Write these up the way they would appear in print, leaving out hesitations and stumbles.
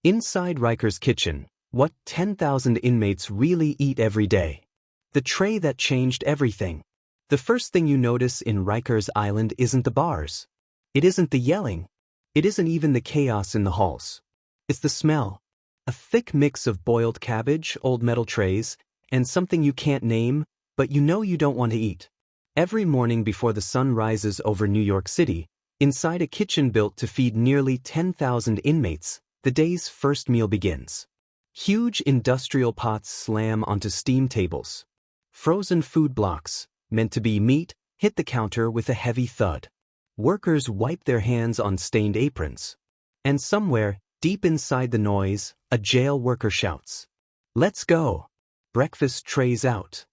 Inside Rikers' kitchen, what 10,000 inmates really eat every day. The tray that changed everything. The first thing you notice in Rikers Island isn't the bars. It isn't the yelling. It isn't even the chaos in the halls. It's the smell. A thick mix of boiled cabbage, old metal trays, and something you can't name, but you know you don't want to eat. Every morning before the sun rises over New York City, inside a kitchen built to feed nearly 10,000 inmates, the day's first meal begins. Huge industrial pots slam onto steam tables. Frozen food blocks, meant to be meat, hit the counter with a heavy thud. Workers wipe their hands on stained aprons. And somewhere, deep inside the noise, a jail worker shouts, "Let's go! Breakfast trays out."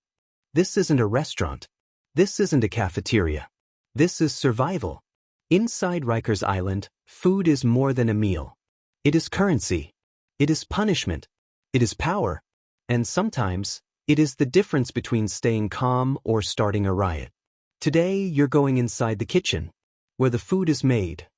This isn't a restaurant. This isn't a cafeteria. This is survival. Inside Rikers Island, food is more than a meal. It is currency. It is punishment. It is power. And sometimes, it is the difference between staying calm or starting a riot. Today, you're going inside the kitchen, where the food is made,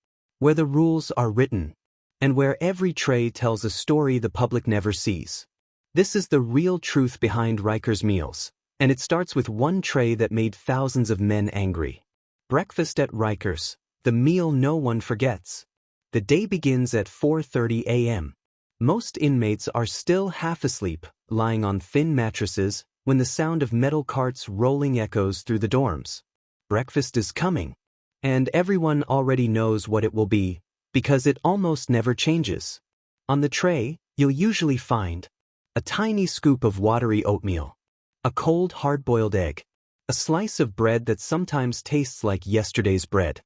where the rules are written, and where every tray tells a story the public never sees. This is the real truth behind Rikers meals, and it starts with one tray that made thousands of men angry. Breakfast at Rikers, the meal no one forgets. The day begins at 4:30 a.m. Most inmates are still half asleep, lying on thin mattresses, when the sound of metal carts rolling echoes through the dorms. Breakfast is coming, and everyone already knows what it will be, because it almost never changes. On the tray, you'll usually find a tiny scoop of watery oatmeal, a cold hard-boiled egg, a slice of bread that sometimes tastes like yesterday's bread,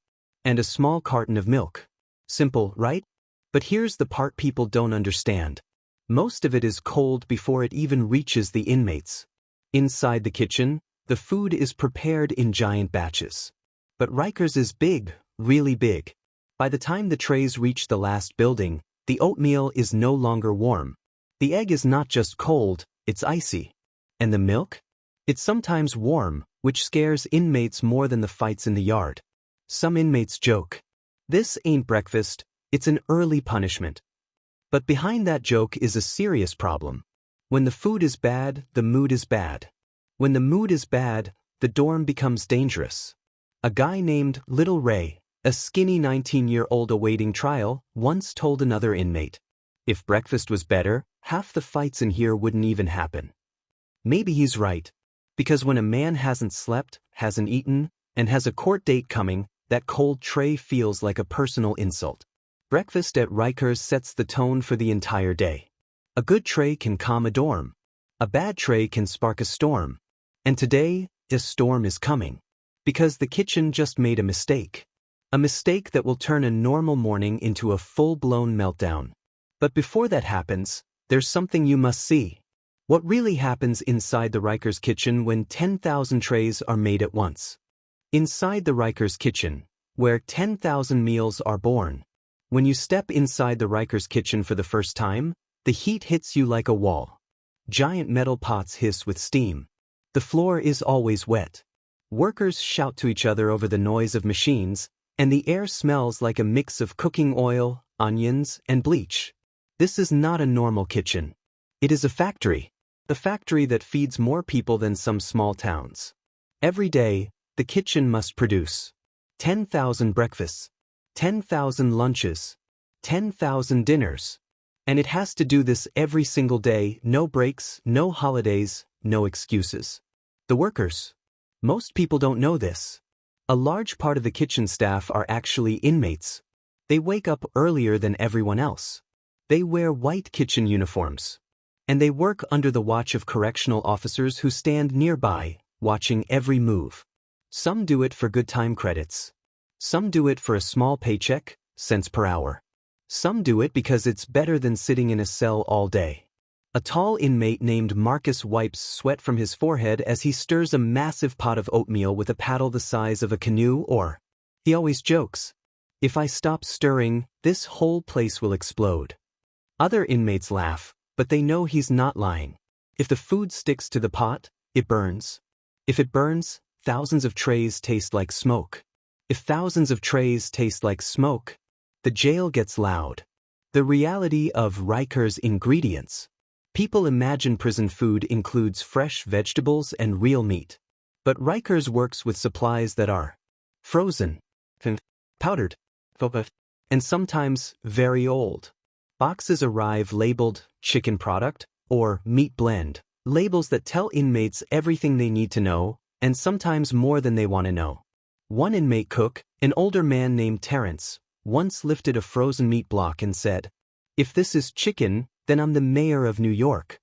and a small carton of milk. Simple, right? But here's the part people don't understand. Most of it is cold before it even reaches the inmates. Inside the kitchen, the food is prepared in giant batches. But Rikers is big, really big. By the time the trays reach the last building, the oatmeal is no longer warm. The egg is not just cold, it's icy. And the milk? It's sometimes warm, which scares inmates more than the fights in the yard. Some inmates joke, "This ain't breakfast, it's an early punishment." But behind that joke is a serious problem. When the food is bad, the mood is bad. When the mood is bad, the dorm becomes dangerous. A guy named Little Ray, a skinny 19-year-old awaiting trial, once told another inmate, "If breakfast was better, half the fights in here wouldn't even happen." Maybe he's right. Because when a man hasn't slept, hasn't eaten, and has a court date coming, that cold tray feels like a personal insult. Breakfast at Rikers sets the tone for the entire day. A good tray can calm a dorm. A bad tray can spark a storm. And today, a storm is coming. Because the kitchen just made a mistake. A mistake that will turn a normal morning into a full-blown meltdown. But before that happens, there's something you must see. What really happens inside the Rikers kitchen when 10,000 trays are made at once? Inside the Rikers kitchen, where 10,000 meals are born. When you step inside the Rikers kitchen for the first time, the heat hits you like a wall. Giant metal pots hiss with steam. The floor is always wet. Workers shout to each other over the noise of machines, and the air smells like a mix of cooking oil, onions, and bleach. This is not a normal kitchen. It is a factory. A factory that feeds more people than some small towns. Every day, the kitchen must produce 10,000 breakfasts, 10,000 lunches, 10,000 dinners. And it has to do this every single day, no breaks, no holidays, no excuses. The workers. Most people don't know this. A large part of the kitchen staff are actually inmates. They wake up earlier than everyone else. They wear white kitchen uniforms. And they work under the watch of correctional officers who stand nearby, watching every move. Some do it for good time credits. Some do it for a small paycheck, cents per hour. Some do it because it's better than sitting in a cell all day. A tall inmate named Marcus wipes sweat from his forehead as he stirs a massive pot of oatmeal with a paddle the size of a canoe, or, he always jokes, "If I stop stirring, this whole place will explode." Other inmates laugh, but they know he's not lying. If the food sticks to the pot, it burns. If it burns, thousands of trays taste like smoke. If thousands of trays taste like smoke, the jail gets loud. The reality of Rikers ingredients. People imagine prison food includes fresh vegetables and real meat. But Rikers works with supplies that are frozen, powdered, and sometimes very old. Boxes arrive labeled chicken product or meat blend, labels that tell inmates everything they need to know, and sometimes more than they want to know. One inmate cook, an older man named Terrence, once lifted a frozen meat block and said, "If this is chicken, then I'm the mayor of New York."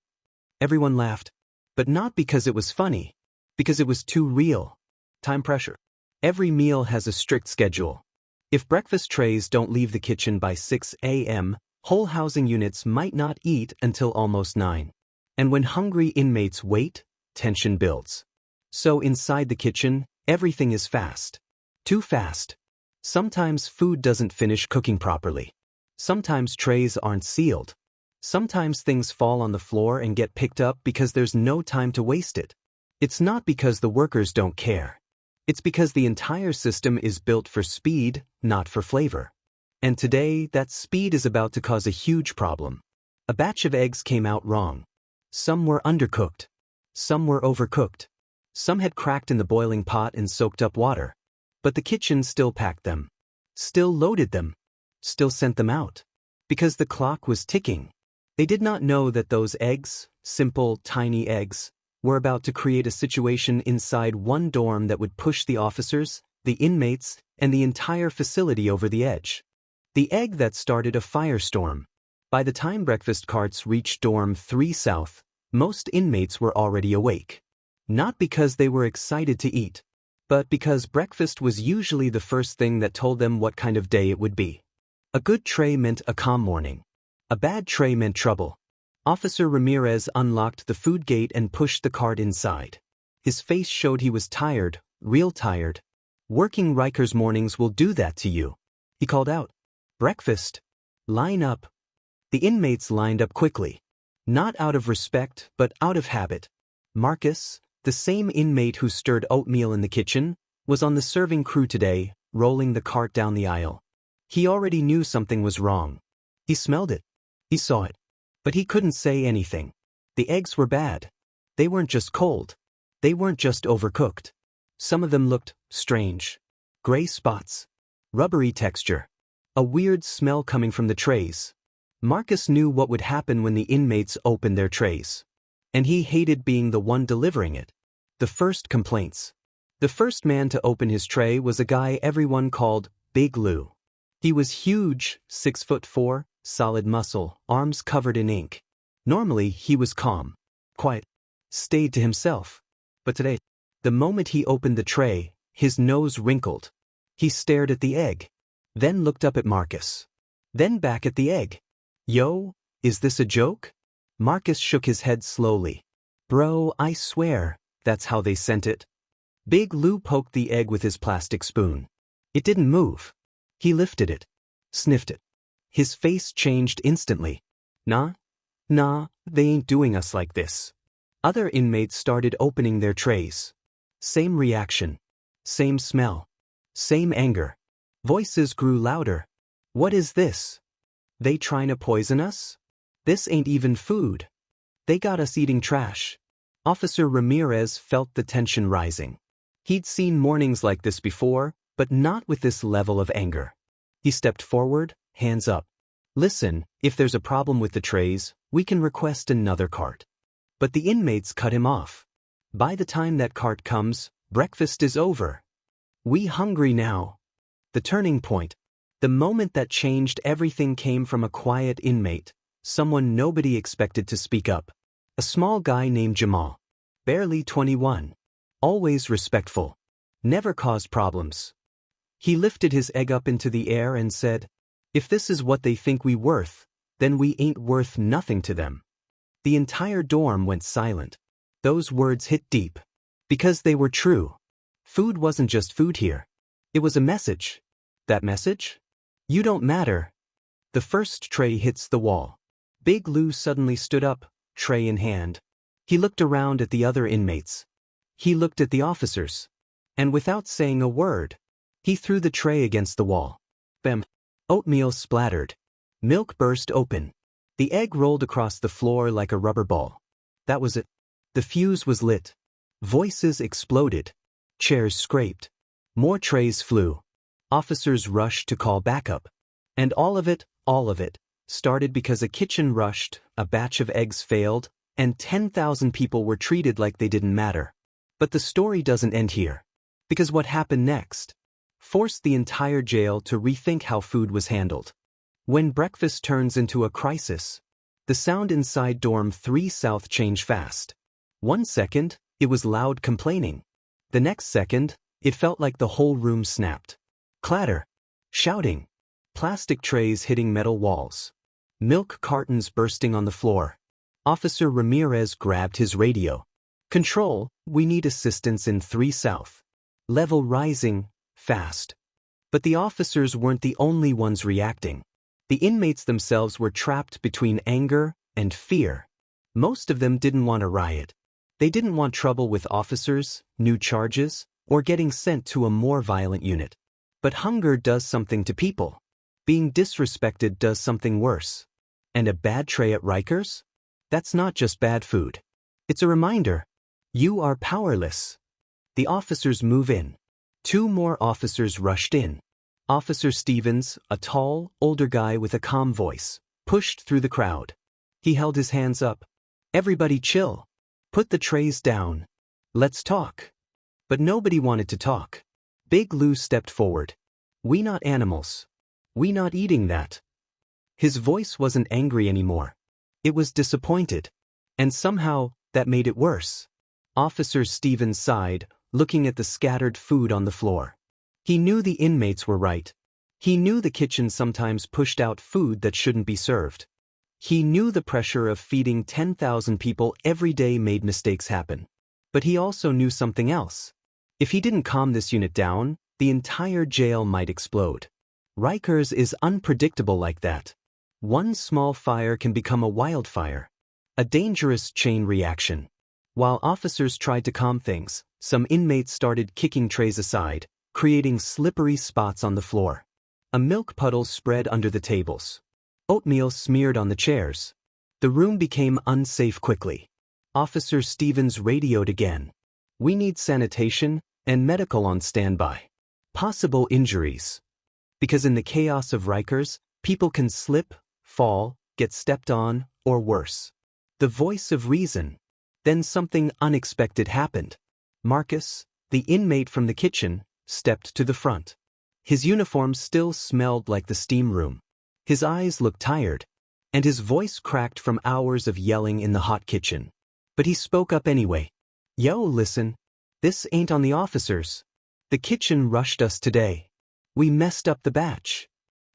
Everyone laughed, but not because it was funny, because it was too real. Time pressure. Every meal has a strict schedule. If breakfast trays don't leave the kitchen by 6 a.m., whole housing units might not eat until almost 9. And when hungry inmates wait, tension builds. So inside the kitchen, everything is fast. Too fast. Sometimes food doesn't finish cooking properly. Sometimes trays aren't sealed. Sometimes things fall on the floor and get picked up because there's no time to waste it. It's not because the workers don't care. It's because the entire system is built for speed, not for flavor. And today, that speed is about to cause a huge problem. A batch of eggs came out wrong. Some were undercooked. Some were overcooked. Some had cracked in the boiling pot and soaked up water. But the kitchen still packed them. Still loaded them. Still sent them out. Because the clock was ticking. They did not know that those eggs, simple, tiny eggs, were about to create a situation inside one dorm that would push the officers, the inmates, and the entire facility over the edge. The egg that started a firestorm. By the time breakfast carts reached dorm 3 South, most inmates were already awake. Not because they were excited to eat, but because breakfast was usually the first thing that told them what kind of day it would be. A good tray meant a calm morning. A bad tray meant trouble. Officer Ramirez unlocked the food gate and pushed the cart inside. His face showed he was tired, real tired. "Working Rikers mornings will do that to you," he called out. "Breakfast. Line up." The inmates lined up quickly. Not out of respect, but out of habit. Marcus, the same inmate who stirred oatmeal in the kitchen, was on the serving crew today, rolling the cart down the aisle. He already knew something was wrong. He smelled it. He saw it. But he couldn't say anything. The eggs were bad. They weren't just cold. They weren't just overcooked. Some of them looked strange. Gray spots. Rubbery texture. A weird smell coming from the trays. Marcus knew what would happen when the inmates opened their trays. And he hated being the one delivering it. The first complaints. The first man to open his tray was a guy everyone called Big Lou. He was huge, 6'4", solid muscle, arms covered in ink. Normally, he was calm, quiet, stayed to himself. But today, the moment he opened the tray, his nose wrinkled. He stared at the egg, then looked up at Marcus, then back at the egg. "Yo, is this a joke?" Marcus shook his head slowly. "Bro, I swear, that's how they sent it." Big Lou poked the egg with his plastic spoon. It didn't move. He lifted it, sniffed it. His face changed instantly. Nah, they ain't doing us like this." Other inmates started opening their trays. Same reaction. Same smell. Same anger. Voices grew louder. "What is this? They trying to poison us? This ain't even food. They got us eating trash." Officer Ramirez felt the tension rising. He'd seen mornings like this before, but not with this level of anger. He stepped forward, hands up. "Listen, if there's a problem with the trays, we can request another cart." But the inmates cut him off. "By the time that cart comes, breakfast is over. We hungry now." The turning point. The moment that changed everything came from a quiet inmate, someone nobody expected to speak up. A small guy named Jamal. Barely 21. Always respectful. Never caused problems. He lifted his egg up into the air and said, "If this is what they think we worth, then we ain't worth nothing to them." The entire dorm went silent. Those words hit deep. Because they were true. Food wasn't just food here. It was a message. That message? You don't matter. The first tray hits the wall. Big Lou suddenly stood up, tray in hand. He looked around at the other inmates. He looked at the officers. And without saying a word, he threw the tray against the wall. Bam! Oatmeal splattered. Milk burst open. The egg rolled across the floor like a rubber ball. That was it. The fuse was lit. Voices exploded. Chairs scraped. More trays flew. Officers rushed to call backup. And all of it, started because a kitchen rushed, a batch of eggs failed, and 10,000 people were treated like they didn't matter. But the story doesn't end here. Because what happened next forced the entire jail to rethink how food was handled. When breakfast turns into a crisis, the sound inside dorm 3 South changed fast. 1 second, it was loud complaining. The next second, it felt like the whole room snapped. Clatter. Shouting. Plastic trays hitting metal walls. Milk cartons bursting on the floor. Officer Ramirez grabbed his radio. Control, we need assistance in 3 South. Level rising, fast. But the officers weren't the only ones reacting. The inmates themselves were trapped between anger and fear. Most of them didn't want a riot. They didn't want trouble with officers, new charges, or getting sent to a more violent unit. But hunger does something to people. Being disrespected does something worse. And a bad tray at Rikers? That's not just bad food. It's a reminder. You are powerless. The officers move in. 2 more officers rushed in. Officer Stevens, a tall, older guy with a calm voice, pushed through the crowd. He held his hands up. Everybody chill. Put the trays down. Let's talk. But nobody wanted to talk. Big Lou stepped forward. We not animals. We not eating that. His voice wasn't angry anymore. It was disappointed. And somehow, that made it worse. Officer Stevens sighed, looking at the scattered food on the floor. He knew the inmates were right. He knew the kitchen sometimes pushed out food that shouldn't be served. He knew the pressure of feeding 10,000 people every day made mistakes happen. But he also knew something else. If he didn't calm this unit down, the entire jail might explode. Rikers is unpredictable like that. One small fire can become a wildfire. A dangerous chain reaction. While officers tried to calm things, some inmates started kicking trays aside, creating slippery spots on the floor. A milk puddle spread under the tables. Oatmeal smeared on the chairs. The room became unsafe quickly. Officer Stevens radioed again. We need sanitation and medical on standby. Possible injuries. Because in the chaos of Rikers, people can slip, fall, get stepped on, or worse. The voice of reason. Then something unexpected happened. Marcus, the inmate from the kitchen, stepped to the front. His uniform still smelled like the steam room. His eyes looked tired, and his voice cracked from hours of yelling in the hot kitchen. But he spoke up anyway. Yo, listen. This ain't on the officers. The kitchen rushed us today. We messed up the batch.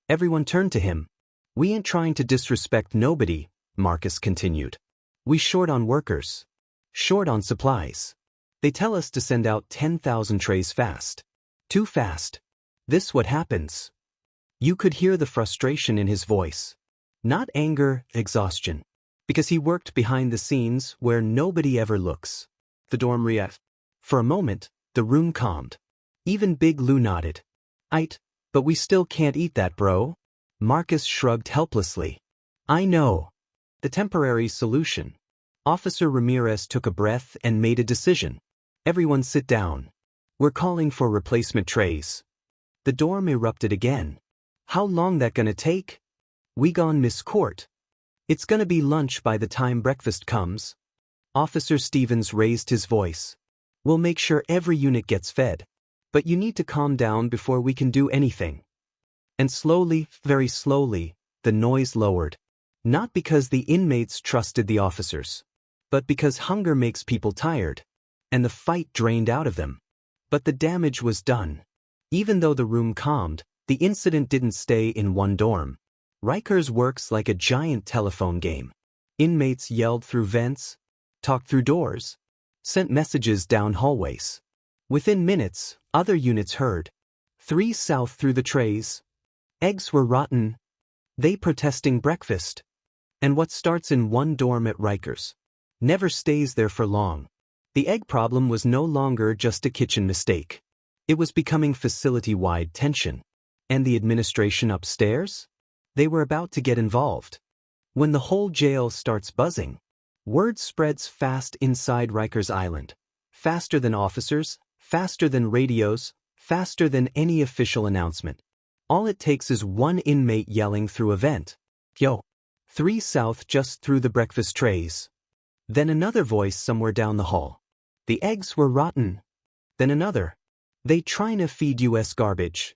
Everyone turned to him. We ain't trying to disrespect nobody, Marcus continued. We short on workers. Short on supplies. They tell us to send out 10,000 trays fast. Too fast. This what happens. You could hear the frustration in his voice. Not anger, exhaustion. Because he worked behind the scenes where nobody ever looks. The dorm reacted. For a moment, the room calmed. Even Big Lou nodded. But we still can't eat that, bro. Marcus shrugged helplessly. I know. The temporary solution. Officer Ramirez took a breath and made a decision. Everyone sit down. We're calling for replacement trays. The dorm erupted again. How long that gonna take? We gone miss court. It's gonna be lunch by the time breakfast comes. Officer Stevens raised his voice. We'll make sure every unit gets fed. But you need to calm down before we can do anything. And slowly, very slowly, the noise lowered. Not because the inmates trusted the officers, but because hunger makes people tired, and the fight drained out of them. But the damage was done. Even though the room calmed, the incident didn't stay in one dorm. Rikers works like a giant telephone game. Inmates yelled through vents, talked through doors, sent messages down hallways. Within minutes, other units heard. 3 South through the trays. Eggs were rotten. They protesting breakfast. And what starts in one dorm at Rikers never stays there for long. The egg problem was no longer just a kitchen mistake. It was becoming facility-wide tension. And the administration upstairs? They were about to get involved. When the whole jail starts buzzing, word spreads fast inside Rikers Island. Faster than officers, faster than radios, faster than any official announcement. All it takes is one inmate yelling through a vent, "Yo! 3 South just threw the breakfast trays." Then another voice somewhere down the hall, "The eggs were rotten." Then another, "They tryna feed US garbage."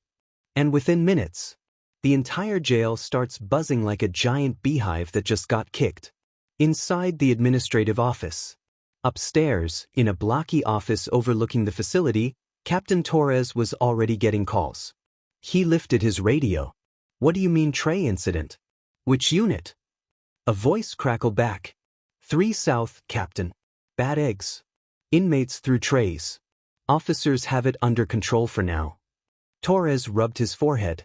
And within minutes, the entire jail starts buzzing like a giant beehive that just got kicked. Inside the administrative office. Upstairs, in a blocky office overlooking the facility, Captain Torres was already getting calls. He lifted his radio. "What do you mean tray incident? Which unit?" A voice crackled back. 3 South, Captain. Bad eggs. Inmates threw trays. Officers have it under control for now. Torres rubbed his forehead.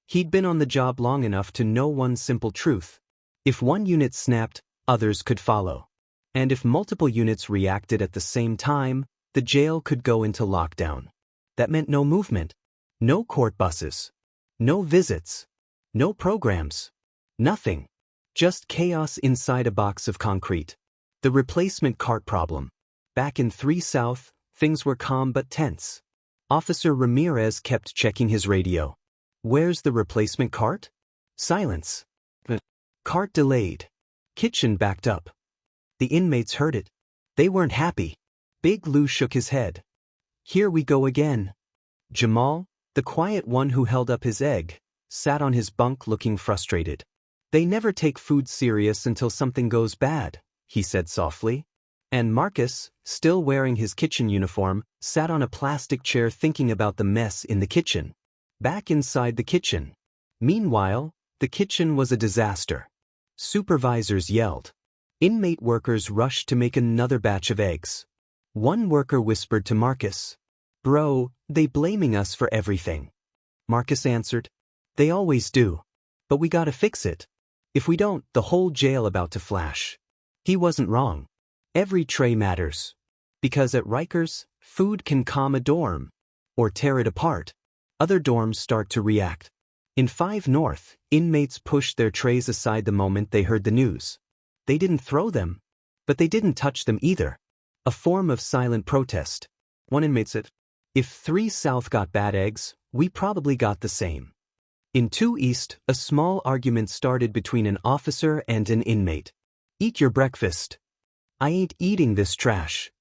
He'd been on the job long enough to know one simple truth. If one unit snapped, others could follow. And if multiple units reacted at the same time, the jail could go into lockdown. That meant no movement, no court buses, no visits, no programs, nothing. Just chaos inside a box of concrete. The replacement cart problem. Back in 3 South, things were calm but tense. Officer Ramirez kept checking his radio. "Where's the replacement cart?" Silence. The cart delayed. Kitchen backed up. The inmates heard it. They weren't happy. Big Lou shook his head. "Here we go again." Jamal, the quiet one who held up his egg, sat on his bunk looking frustrated. "They never take food serious until something goes bad," he said softly. And Marcus, still wearing his kitchen uniform, sat on a plastic chair thinking about the mess in the kitchen. Back inside the kitchen. Meanwhile, the kitchen was a disaster. Supervisors yelled. Inmate workers rushed to make another batch of eggs. One worker whispered to Marcus, "Bro, they blaming us for everything." Marcus answered, "They always do. But we gotta fix it. If we don't, the whole jail about to flash." He wasn't wrong. Every tray matters. Because at Rikers, food can calm a dorm. Or tear it apart. Other dorms start to react. In 5 North, inmates pushed their trays aside the moment they heard the news. They didn't throw them. But they didn't touch them either. A form of silent protest. One inmate said, "If 3 South got bad eggs, we probably got the same." In 2 East, a small argument started between an officer and an inmate. "Eat your breakfast." "I ain't eating this trash."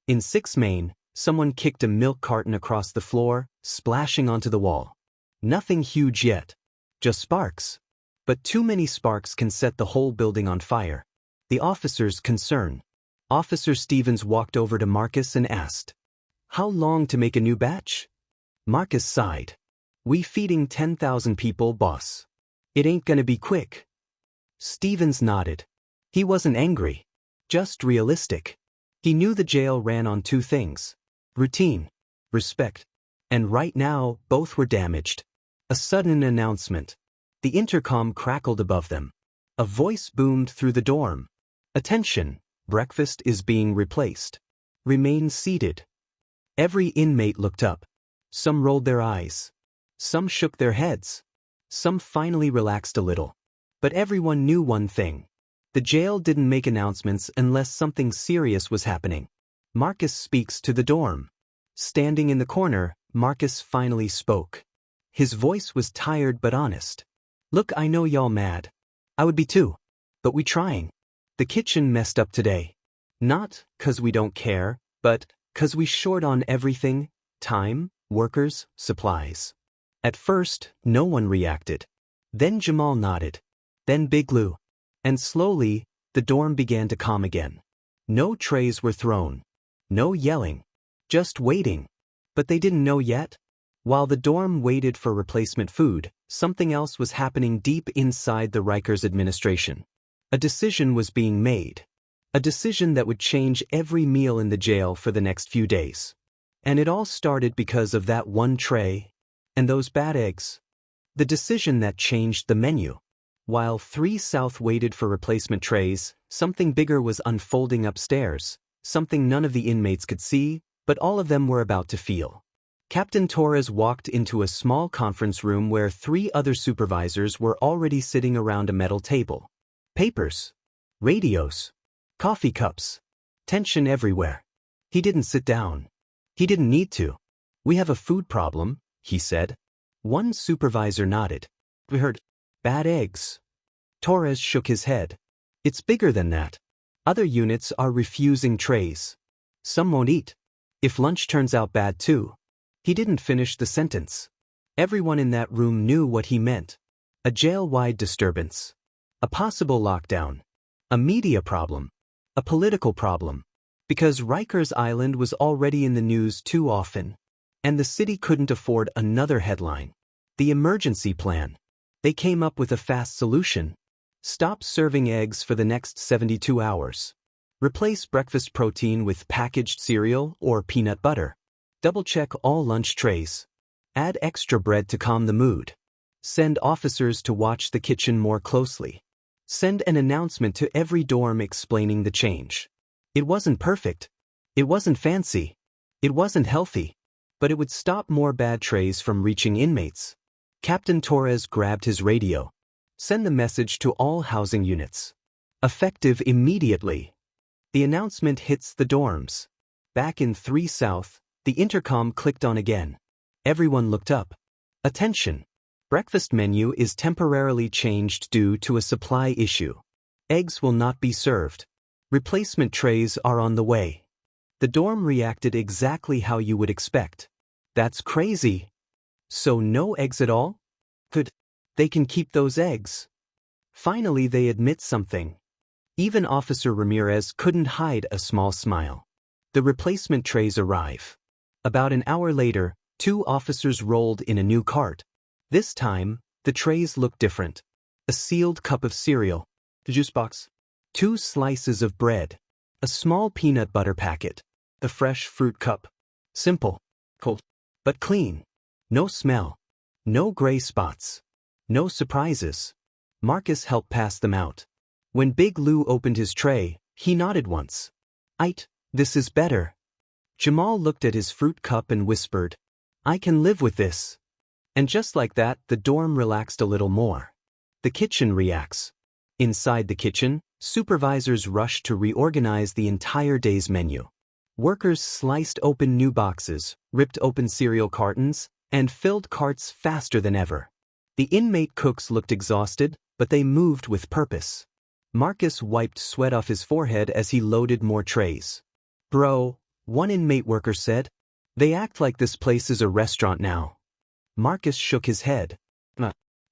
In 6 Main, someone kicked a milk carton across the floor, splashing onto the wall. Nothing huge yet. Just sparks. But too many sparks can set the whole building on fire. The officer's concern. Officer Stevens walked over to Marcus and asked, "How long to make a new batch?" Marcus sighed. "We feeding 10,000 people, boss. It ain't gonna be quick." Stevens nodded. He wasn't angry. Just realistic. He knew the jail ran on 2 things. Routine. Respect. And right now, both were damaged. A sudden announcement. The intercom crackled above them. A voice boomed through the dorm. "Attention, breakfast is being replaced. Remain seated." Every inmate looked up. Some rolled their eyes. Some shook their heads. Some finally relaxed a little. But everyone knew one thing. The jail didn't make announcements unless something serious was happening. Marcus speaks to the dorm. Standing in the corner, Marcus finally spoke. His voice was tired but honest. "Look, I know y'all mad. I would be too. But we trying. The kitchen messed up today. Not 'cause we don't care, but 'cause we short on everything: time, workers, supplies." At first, no one reacted. Then Jamal nodded. Then Big Lou. And slowly, the dorm began to calm again. No trays were thrown. No yelling. Just waiting. But they didn't know yet. While the dorm waited for replacement food, something else was happening deep inside the Rikers administration. A decision was being made. A decision that would change every meal in the jail for the next few days. And it all started because of that one tray. And those bad eggs. The decision that changed the menu. While 3 South waited for replacement trays, something bigger was unfolding upstairs, something none of the inmates could see, but all of them were about to feel. Captain Torres walked into a small conference room where 3 other supervisors were already sitting around a metal table. Papers. Radios. Coffee cups. Tension everywhere. He didn't sit down. He didn't need to. "We have a food problem," he said. One supervisor nodded. "We heard bad eggs." Torres shook his head. "It's bigger than that. Other units are refusing trays. Some won't eat. If lunch turns out bad too." He didn't finish the sentence. Everyone in that room knew what he meant. A jail-wide disturbance. A possible lockdown. A media problem. A political problem. Because Rikers Island was already in the news too often. And the city couldn't afford another headline. The emergency plan. They came up with a fast solution. Stop serving eggs for the next 72 hours. Replace breakfast protein with packaged cereal or peanut butter. Double-check all lunch trays. Add extra bread to calm the mood. Send officers to watch the kitchen more closely. Send an announcement to every dorm explaining the change. It wasn't perfect. It wasn't fancy. It wasn't healthy. But it would stop more bad trays from reaching inmates. Captain Torres grabbed his radio. Send the message to all housing units. Effective immediately. The announcement hits the dorms. Back in 3 South, the intercom clicked on again. Everyone looked up. Attention! Breakfast menu is temporarily changed due to a supply issue. Eggs will not be served. Replacement trays are on the way. The dorm reacted exactly how you would expect. That's crazy. So no eggs at all? Good. They can keep those eggs. Finally they admit something. Even Officer Ramirez couldn't hide a small smile. The replacement trays arrive. About an hour later, 2 officers rolled in a new cart. This time, the trays looked different. A sealed cup of cereal. The juice box. 2 slices of bread. A small peanut butter packet. A fresh fruit cup. Simple. Cold. But clean. No smell. No gray spots. No surprises. Marcus helped pass them out. When Big Lou opened his tray, he nodded once. This is better." Jamal looked at his fruit cup and whispered, "I can live with this." And just like that, the dorm relaxed a little more. The kitchen reacts. Inside the kitchen, supervisors rushed to reorganize the entire day's menu. Workers sliced open new boxes, ripped open cereal cartons, and filled carts faster than ever. The inmate cooks looked exhausted, but they moved with purpose. Marcus wiped sweat off his forehead as he loaded more trays. "Bro," one inmate worker said, "they act like this place is a restaurant now." Marcus shook his head.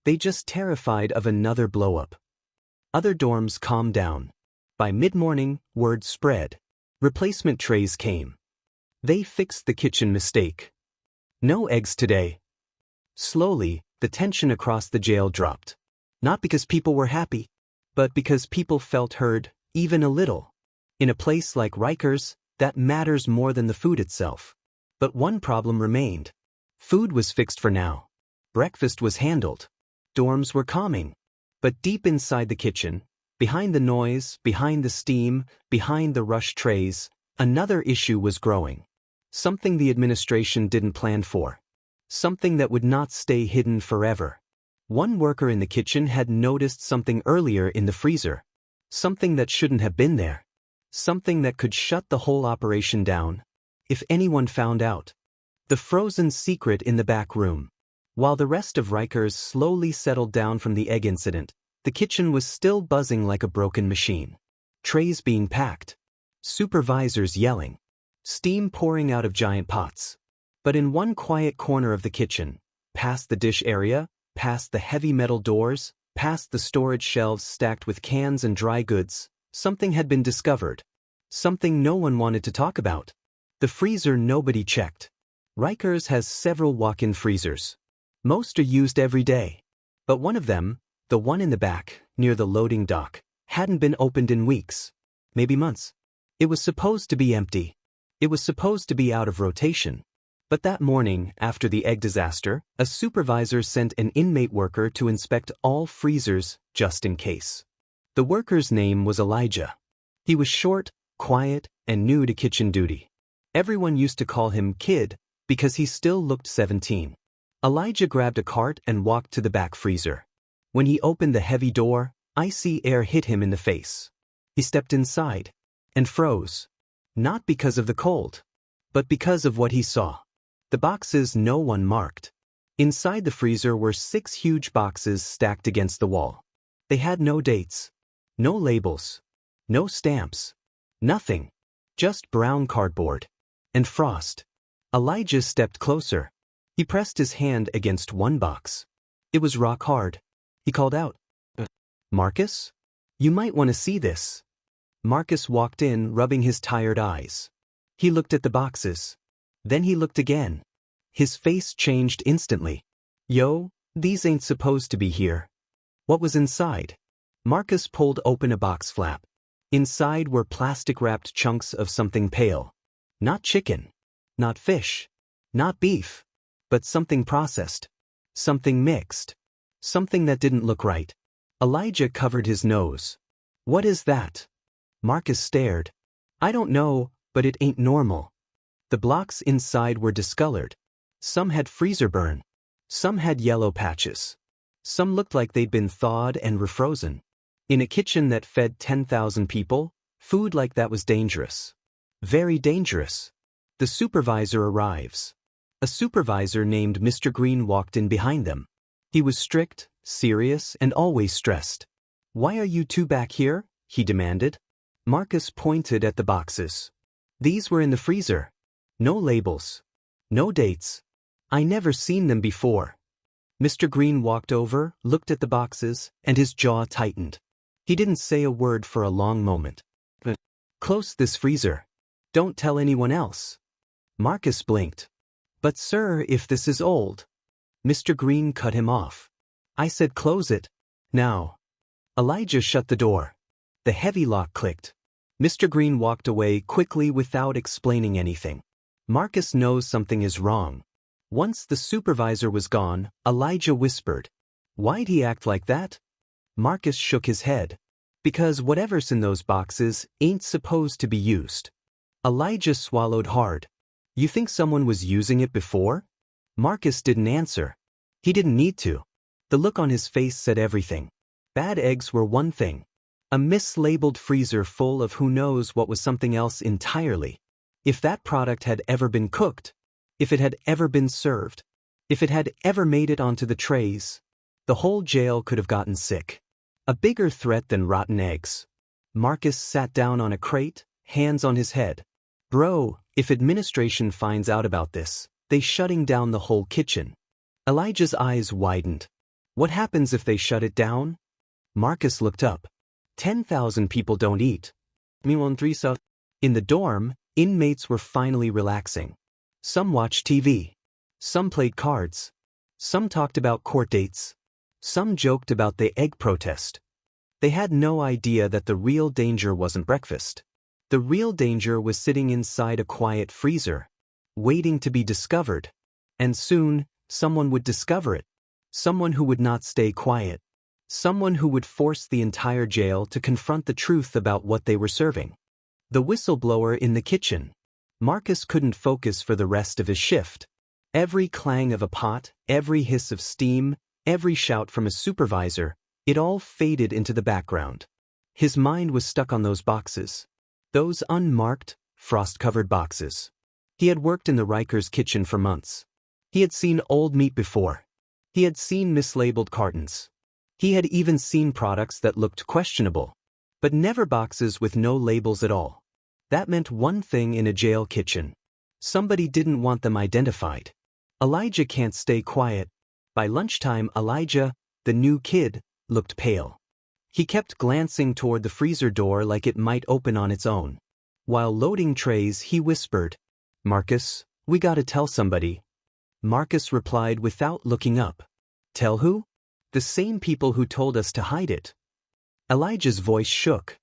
They just terrified of another blow-up." Other dorms calmed down. By mid-morning, word spread. Replacement trays came. They fixed the kitchen mistake. No eggs today. Slowly, the tension across the jail dropped. Not because people were happy, but because people felt heard, even a little. In a place like Rikers, that matters more than the food itself. But one problem remained. Food was fixed for now. Breakfast was handled. Dorms were calming. But deep inside the kitchen, behind the noise, behind the steam, behind the rushed trays, another issue was growing. Something the administration didn't plan for. Something that would not stay hidden forever. One worker in the kitchen had noticed something earlier in the freezer. Something that shouldn't have been there. Something that could shut the whole operation down. If anyone found out. The frozen secret in the back room. While the rest of Rikers slowly settled down from the egg incident, the kitchen was still buzzing like a broken machine. Trays being packed. Supervisors yelling. Steam pouring out of giant pots. But in one quiet corner of the kitchen, past the dish area, past the heavy metal doors, past the storage shelves stacked with cans and dry goods, something had been discovered. Something no one wanted to talk about. The freezer nobody checked. Rikers has several walk-in freezers. Most are used every day. But one of them, the one in the back, near the loading dock, hadn't been opened in weeks. Maybe months. It was supposed to be empty. It was supposed to be out of rotation. But that morning, after the egg disaster, a supervisor sent an inmate worker to inspect all freezers, just in case. The worker's name was Elijah. He was short, quiet, and new to kitchen duty. Everyone used to call him Kid, Because he still looked 17. Elijah grabbed a cart and walked to the back freezer. When he opened the heavy door, icy air hit him in the face. He stepped inside and froze. Not because of the cold, but because of what he saw. The boxes no one marked. Inside the freezer were 6 huge boxes stacked against the wall. They had no dates, no labels, no stamps, nothing. Just brown cardboard and frost. Elijah stepped closer. He pressed his hand against one box. It was rock hard. He called out, "Marcus? You might want to see this." Marcus walked in, rubbing his tired eyes. He looked at the boxes. Then he looked again. His face changed instantly. "Yo, these ain't supposed to be here." What was inside? Marcus pulled open a box flap. Inside were plastic-wrapped chunks of something pale. Not chicken. Not fish. Not beef. But something processed. Something mixed. Something that didn't look right. Elijah covered his nose. "What is that?" Marcus stared. "I don't know, but it ain't normal." The blocks inside were discolored. Some had freezer burn. Some had yellow patches. Some looked like they'd been thawed and refrozen. In a kitchen that fed 10,000 people, food like that was dangerous. Very dangerous. The supervisor arrives. A supervisor named Mr. Green walked in behind them. He was strict, serious, and always stressed. "Why are you two back here?" he demanded. Marcus pointed at the boxes. "These were in the freezer. No labels. No dates. I never seen them before." Mr. Green walked over, looked at the boxes, and his jaw tightened. He didn't say a word for a long moment. "Close this freezer. Don't tell anyone else." Marcus blinked. "But sir, if this is old." Mr. Green cut him off. "I said close it. Now." Elijah shut the door. The heavy lock clicked. Mr. Green walked away quickly without explaining anything. Marcus knows something is wrong. Once the supervisor was gone, Elijah whispered, "Why'd he act like that?" Marcus shook his head. "Because whatever's in those boxes ain't supposed to be used." Elijah swallowed hard. "You think someone was using it before?" Marcus didn't answer. He didn't need to. The look on his face said everything. Bad eggs were one thing. A mislabeled freezer full of who knows what was something else entirely. If that product had ever been cooked, if it had ever been served, if it had ever made it onto the trays, the whole jail could have gotten sick. A bigger threat than rotten eggs. Marcus sat down on a crate, hands on his head. "Bro, if administration finds out about this, they shutting down the whole kitchen." Elijah's eyes widened. "What happens if they shut it down?" Marcus looked up. 10,000 people don't eat. In the dorm, inmates were finally relaxing. Some watched TV. Some played cards. Some talked about court dates. Some joked about the egg protest. They had no idea that the real danger wasn't breakfast. The real danger was sitting inside a quiet freezer, waiting to be discovered. And soon, someone would discover it. Someone who would not stay quiet. Someone who would force the entire jail to confront the truth about what they were serving. The whistleblower in the kitchen. Marcus couldn't focus for the rest of his shift. Every clang of a pot, every hiss of steam, every shout from a supervisor, it all faded into the background. His mind was stuck on those boxes. Those unmarked, frost-covered boxes. He had worked in the Rikers kitchen for months. He had seen old meat before. He had seen mislabeled cartons. He had even seen products that looked questionable. But never boxes with no labels at all. That meant one thing in a jail kitchen. Somebody didn't want them identified. Elijah can't stay quiet. By lunchtime, Elijah, the new kid, looked pale. He kept glancing toward the freezer door like it might open on its own. While loading trays, he whispered, "Marcus, we gotta tell somebody." Marcus replied without looking up. "Tell who?" "The same people who told us to hide it." Elijah's voice shook.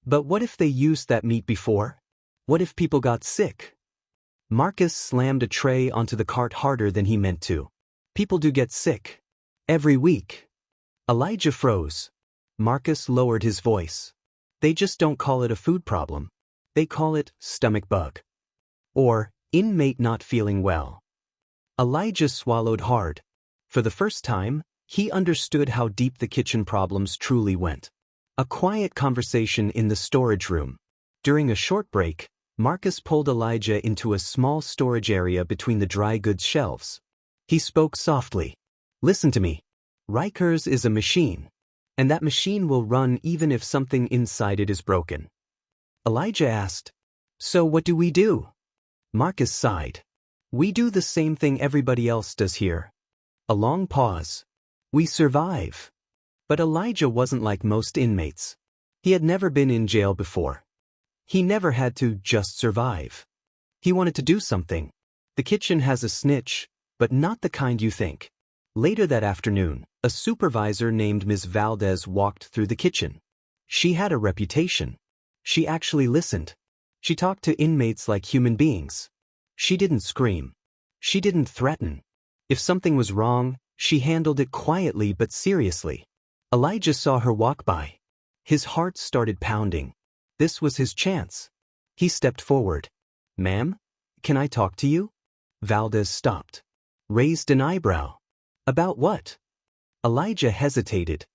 "But what if they used that meat before? What if people got sick?" Marcus slammed a tray onto the cart harder than he meant to. "People do get sick. Every week." Elijah froze. Marcus lowered his voice. "They just don't call it a food problem. They call it stomach bug. Or inmate not feeling well." Elijah swallowed hard. For the first time, he understood how deep the kitchen problems truly went. A quiet conversation in the storage room. During a short break, Marcus pulled Elijah into a small storage area between the dry goods shelves. He spoke softly. Listen to me. Rikers is a machine. And that machine will run even if something inside it is broken. Elijah asked, So what do we do? Marcus sighed. We do the same thing everybody else does here. A long pause. We survive. But Elijah wasn't like most inmates. He had never been in jail before. He never had to just survive. He wanted to do something. The kitchen has a snitch, but not the kind you think. Later that afternoon, a supervisor named Ms. Valdez walked through the kitchen. She had a reputation. She actually listened. She talked to inmates like human beings. She didn't scream. She didn't threaten. If something was wrong, she handled it quietly but seriously. Elijah saw her walk by. His heart started pounding. This was his chance. He stepped forward. Ma'am, can I talk to you? Valdez stopped. Raised an eyebrow. About what? Elijah hesitated.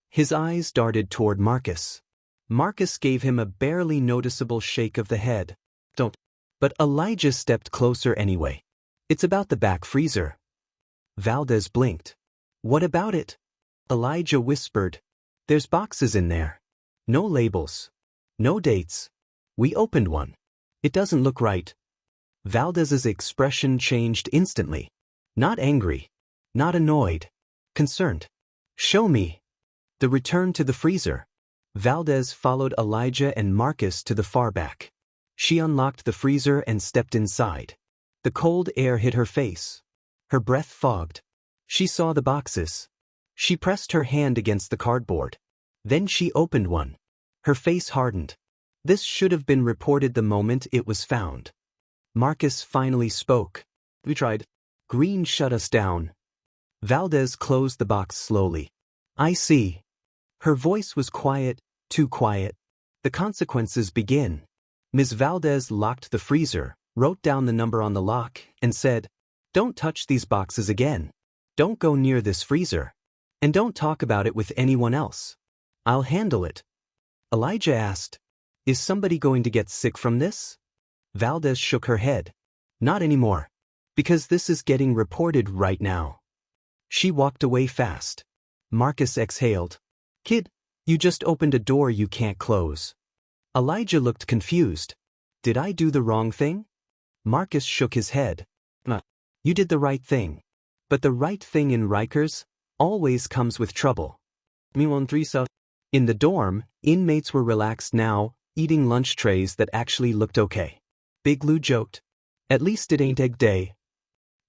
His eyes darted toward Marcus. Marcus gave him a barely noticeable shake of the head. Don't. But Elijah stepped closer anyway. It's about the back freezer. Valdez blinked. What about it? Elijah whispered. There's boxes in there. No labels. No dates. We opened one. It doesn't look right. Valdez's expression changed instantly. Not angry. Not annoyed. Concerned. Show me. The return to the freezer. Valdez followed Elijah and Marcus to the far back. She unlocked the freezer and stepped inside. The cold air hit her face. Her breath fogged. She saw the boxes. She pressed her hand against the cardboard. Then she opened one. Her face hardened. This should have been reported the moment it was found. Marcus finally spoke. We tried. Green shut us down. Valdez closed the box slowly. I see. Her voice was quiet, too quiet. The consequences begin. Ms. Valdez locked the freezer, wrote down the number on the lock, and said, Don't touch these boxes again. Don't go near this freezer. And don't talk about it with anyone else. I'll handle it. Elijah asked, Is somebody going to get sick from this? Valdez shook her head. Not anymore. Because this is getting reported right now. She walked away fast. Marcus exhaled. Kid, you just opened a door you can't close. Elijah looked confused. Did I do the wrong thing? Marcus shook his head. You did the right thing. But the right thing in Rikers always comes with trouble. In the dorm, inmates were relaxed now, eating lunch trays that actually looked okay. Big Lou joked. At least it ain't egg day.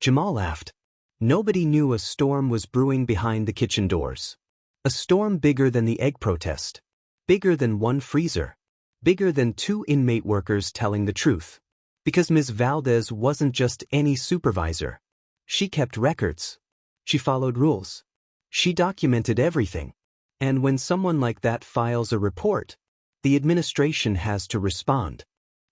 Jamal laughed. Nobody knew a storm was brewing behind the kitchen doors. A storm bigger than the egg protest. Bigger than one freezer. Bigger than 2 inmate workers telling the truth. Because Ms. Valdez wasn't just any supervisor. She kept records. She followed rules. She documented everything. And when someone like that files a report, the administration has to respond.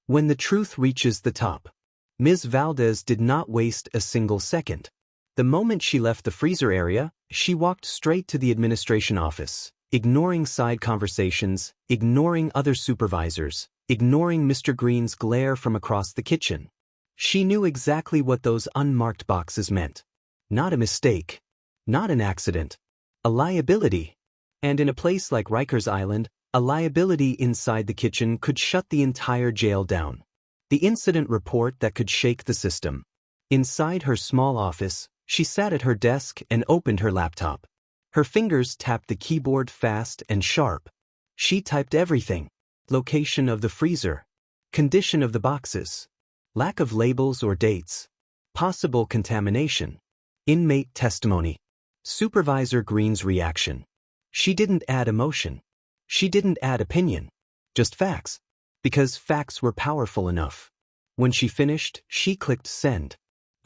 When the truth reaches the top. Ms. Valdez did not waste a single second. The moment she left the freezer area, she walked straight to the administration office, ignoring side conversations, ignoring other supervisors, ignoring Mr. Green's glare from across the kitchen. She knew exactly what those unmarked boxes meant. Not a mistake. Not an accident. A liability. And in a place like Rikers Island, a liability inside the kitchen could shut the entire jail down. The incident report that could shake the system. Inside her small office, she sat at her desk and opened her laptop. Her fingers tapped the keyboard fast and sharp. She typed everything. Location of the freezer. Condition of the boxes. Lack of labels or dates. Possible contamination. Inmate testimony. Supervisor Green's reaction. She didn't add emotion. She didn't add opinion. Just facts. Because facts were powerful enough. When she finished, she clicked send.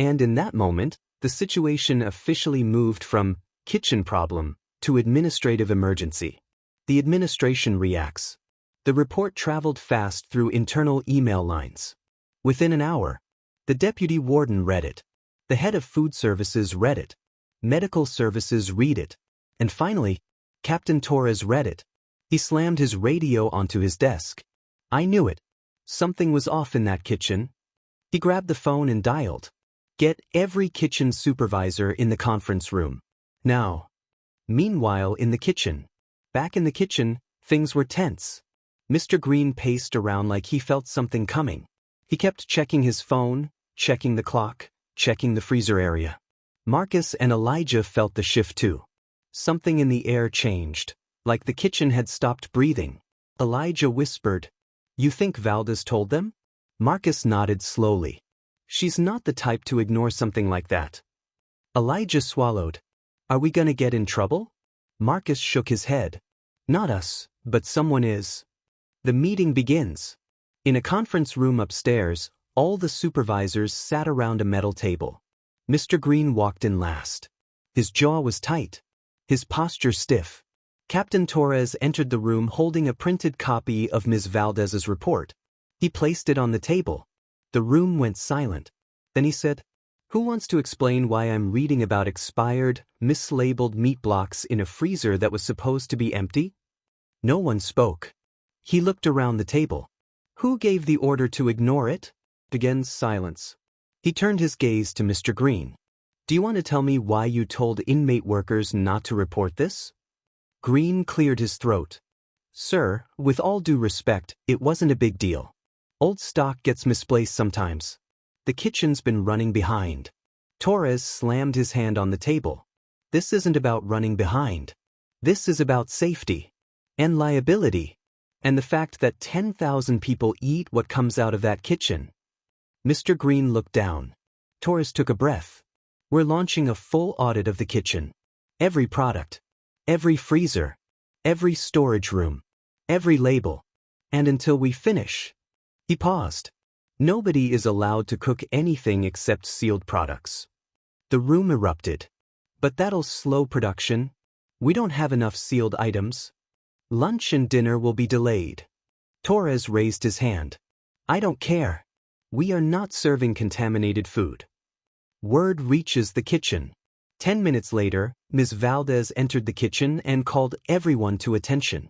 And in that moment, the situation officially moved from kitchen problem to administrative emergency. The administration reacts. The report traveled fast through internal email lines. Within an hour, the deputy warden read it. The head of food services read it. Medical services read it. And finally, Captain Torres read it. He slammed his radio onto his desk. I knew it. Something was off in that kitchen. He grabbed the phone and dialed. Get every kitchen supervisor in the conference room. Now. Meanwhile, in the kitchen. Back in the kitchen, things were tense. Mr. Green paced around like he felt something coming. He kept checking his phone, checking the clock, checking the freezer area. Marcus and Elijah felt the shift too. Something in the air changed, like the kitchen had stopped breathing. Elijah whispered, "You think Valdez told them?" Marcus nodded slowly. "She's not the type to ignore something like that." Elijah swallowed. "Are we gonna get in trouble?" Marcus shook his head. "Not us, but someone is." The meeting begins. In a conference room upstairs, all the supervisors sat around a metal table. Mr. Green walked in last. His jaw was tight. His posture stiff. Captain Torres entered the room holding a printed copy of Ms. Valdez's report. He placed it on the table. The room went silent. Then he said, "Who wants to explain why I'm reading about expired, mislabeled meat blocks in a freezer that was supposed to be empty?" No one spoke. He looked around the table. "Who gave the order to ignore it?" Again silence. He turned his gaze to Mr. Green. "Do you want to tell me why you told inmate workers not to report this?" Green cleared his throat. "Sir, with all due respect, it wasn't a big deal. Old stock gets misplaced sometimes. The kitchen's been running behind." Torres slammed his hand on the table. "This isn't about running behind. This is about safety. And liability. And the fact that 10,000 people eat what comes out of that kitchen." Mr. Green looked down. Torres took a breath. "We're launching a full audit of the kitchen. Every product. Every freezer. Every storage room. Every label. And until we finish." He paused. "Nobody is allowed to cook anything except sealed products." The room erupted. "But that'll slow production. We don't have enough sealed items. Lunch and dinner will be delayed." Torres raised his hand. "I don't care. We are not serving contaminated food." Word reaches the kitchen. 10 minutes later, Ms. Valdez entered the kitchen and called everyone to attention.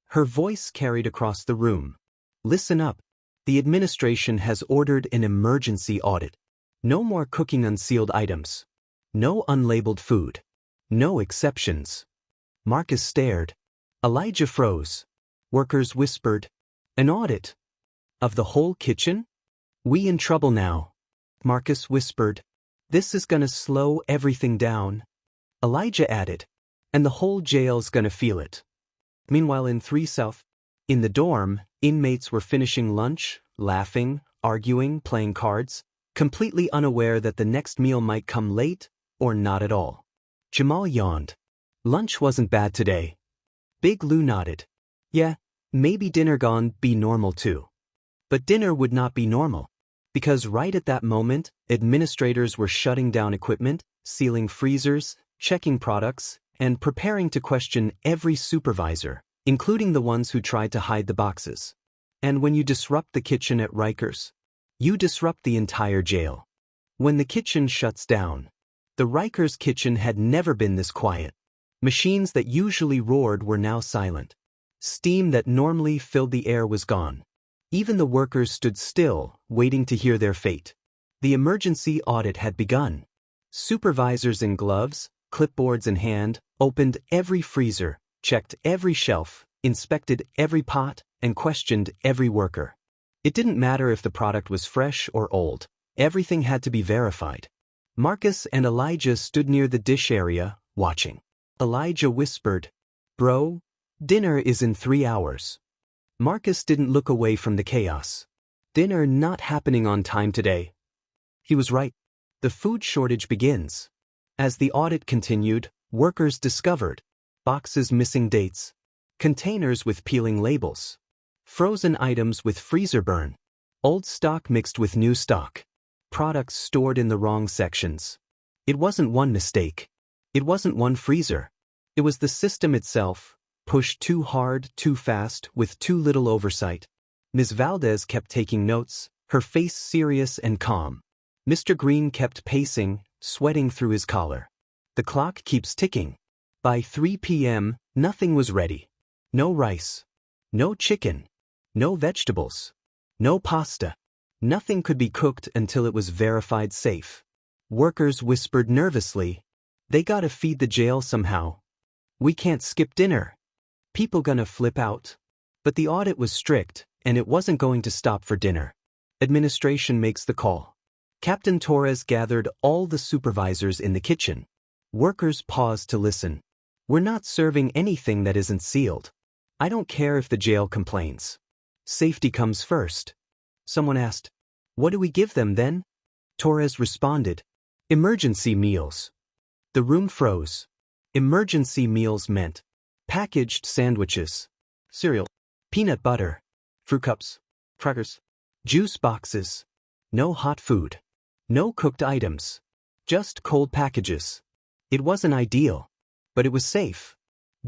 Her voice carried across the room. "Listen up. The administration has ordered an emergency audit. No more cooking unsealed items. No unlabeled food. No exceptions." Marcus stared. Elijah froze. Workers whispered, "An audit? Of the whole kitchen? We in trouble now." Marcus whispered, "This is gonna slow everything down." Elijah added, "And the whole jail's gonna feel it." Meanwhile in 3 South, in the dorm, inmates were finishing lunch, laughing, arguing, playing cards, completely unaware that the next meal might come late or not at all. Jamal yawned. "Lunch wasn't bad today." Big Lou nodded. "Yeah, maybe dinner gone be normal too." But dinner would not be normal. Because right at that moment, administrators were shutting down equipment, sealing freezers, checking products, and preparing to question every supervisor, including the ones who tried to hide the boxes. And when you disrupt the kitchen at Rikers, you disrupt the entire jail. When the kitchen shuts down, the Rikers kitchen had never been this quiet. Machines that usually roared were now silent. Steam that normally filled the air was gone. Even the workers stood still, waiting to hear their fate. The emergency audit had begun. Supervisors in gloves, clipboards in hand, opened every freezer, checked every shelf, inspected every pot, and questioned every worker. It didn't matter if the product was fresh or old. Everything had to be verified. Marcus and Elijah stood near the dish area, watching. Elijah whispered, "Bro, dinner is in 3 hours." Marcus didn't look away from the chaos. "Dinner not happening on time today." He was right. The food shortage begins. As the audit continued, workers discovered boxes missing dates, containers with peeling labels, frozen items with freezer burn, old stock mixed with new stock, products stored in the wrong sections. It wasn't one mistake. It wasn't one freezer. It was the system itself, pushed too hard, too fast, with too little oversight. Ms. Valdez kept taking notes, her face serious and calm. Mr. Green kept pacing, sweating through his collar. The clock keeps ticking. By 3 p.m., nothing was ready. No rice. No chicken. No vegetables. No pasta. Nothing could be cooked until it was verified safe. Workers whispered nervously, "They gotta feed the jail somehow. We can't skip dinner. People gonna flip out." But the audit was strict, and it wasn't going to stop for dinner. Administration makes the call. Captain Torres gathered all the supervisors in the kitchen. Workers paused to listen. "We're not serving anything that isn't sealed. I don't care if the jail complains. Safety comes first." Someone asked, "What do we give them then?" Torres responded, "Emergency meals." The room froze. Emergency meals meant packaged sandwiches, cereal, peanut butter, fruit cups, crackers, juice boxes. No hot food. No cooked items. Just cold packages. It wasn't ideal, but it was safe.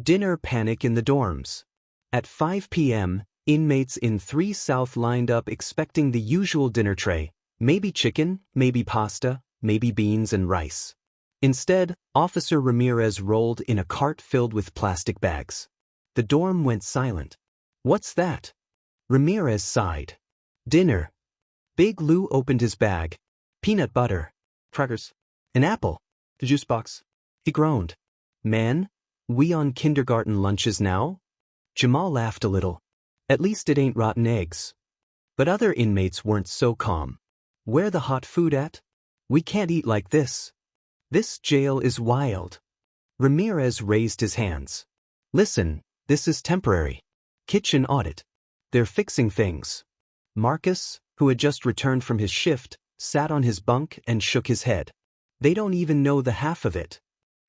Dinner panic in the dorms. At 5 p.m., inmates in 3 South lined up expecting the usual dinner tray, maybe chicken, maybe pasta, maybe beans and rice. Instead, Officer Ramirez rolled in a cart filled with plastic bags. The dorm went silent. "What's that?" Ramirez sighed. "Dinner." Big Lou opened his bag. "Peanut butter, crackers, an apple, the juice box." He groaned. "Man, we on kindergarten lunches now?" Jamal laughed a little. "At least it ain't rotten eggs." But other inmates weren't so calm. "Where the hot food at? We can't eat like this. This jail is wild." Ramirez raised his hands. "Listen, this is temporary. Kitchen audit. They're fixing things." Marcus, who had just returned from his shift, sat on his bunk and shook his head. "They don't even know the half of it."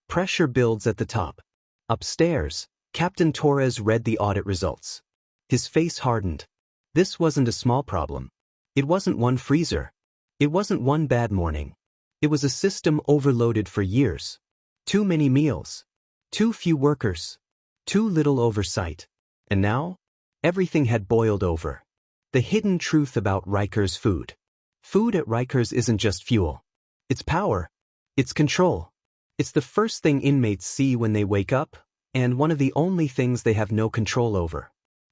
Pressure builds at the top. Upstairs, Captain Torres read the audit results. His face hardened. This wasn't a small problem. It wasn't one freezer. It wasn't one bad morning. It was a system overloaded for years. Too many meals. Too few workers. Too little oversight. And now, everything had boiled over. The hidden truth about Rikers food. Food at Rikers isn't just fuel. It's power. It's control. It's the first thing inmates see when they wake up, and one of the only things they have no control over.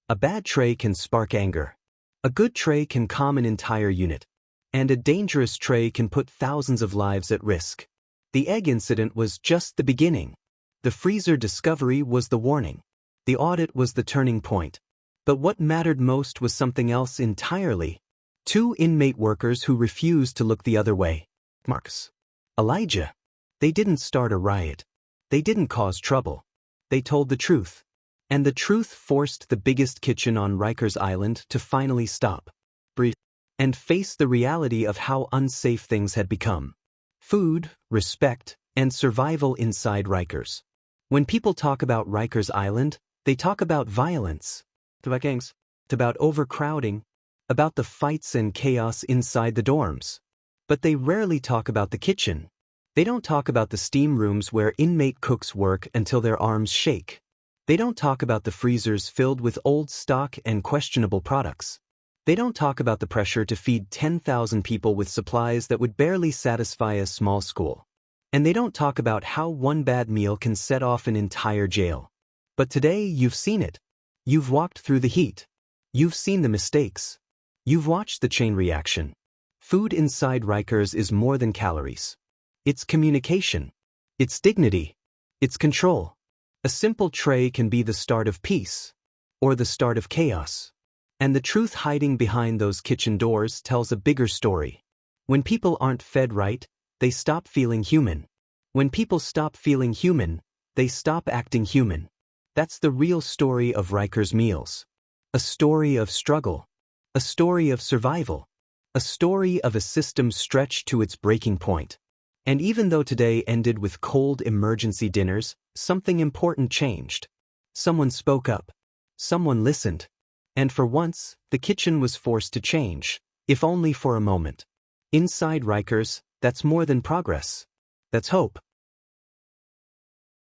A bad tray can spark anger. A good tray can calm an entire unit. And a dangerous tray can put thousands of lives at risk. The egg incident was just the beginning. The freezer discovery was the warning. The audit was the turning point. But what mattered most was something else entirely. 2 inmate workers who refused to look the other way. Marcus. Elijah. They didn't start a riot. They didn't cause trouble. They told the truth. And the truth forced the biggest kitchen on Rikers Island to finally stop, breathe, and face the reality of how unsafe things had become. Food, respect, and survival inside Rikers. When people talk about Rikers Island, they talk about violence, about gangs, about overcrowding, about the fights and chaos inside the dorms. But they rarely talk about the kitchen. They don't talk about the steam rooms where inmate cooks work until their arms shake. They don't talk about the freezers filled with old stock and questionable products. They don't talk about the pressure to feed 10,000 people with supplies that would barely satisfy a small school. And they don't talk about how one bad meal can set off an entire jail. But today you've seen it. You've walked through the heat. You've seen the mistakes. You've watched the chain reaction. Food inside Rikers is more than calories. It's communication. It's dignity. It's control. A simple tray can be the start of peace, or the start of chaos. And the truth hiding behind those kitchen doors tells a bigger story. When people aren't fed right, they stop feeling human. When people stop feeling human, they stop acting human. That's the real story of Rikers meals. A story of struggle. A story of survival. A story of a system stretched to its breaking point. And even though today ended with cold emergency dinners, something important changed. Someone spoke up. Someone listened. And for once, the kitchen was forced to change, if only for a moment. Inside Rikers, that's more than progress. That's hope.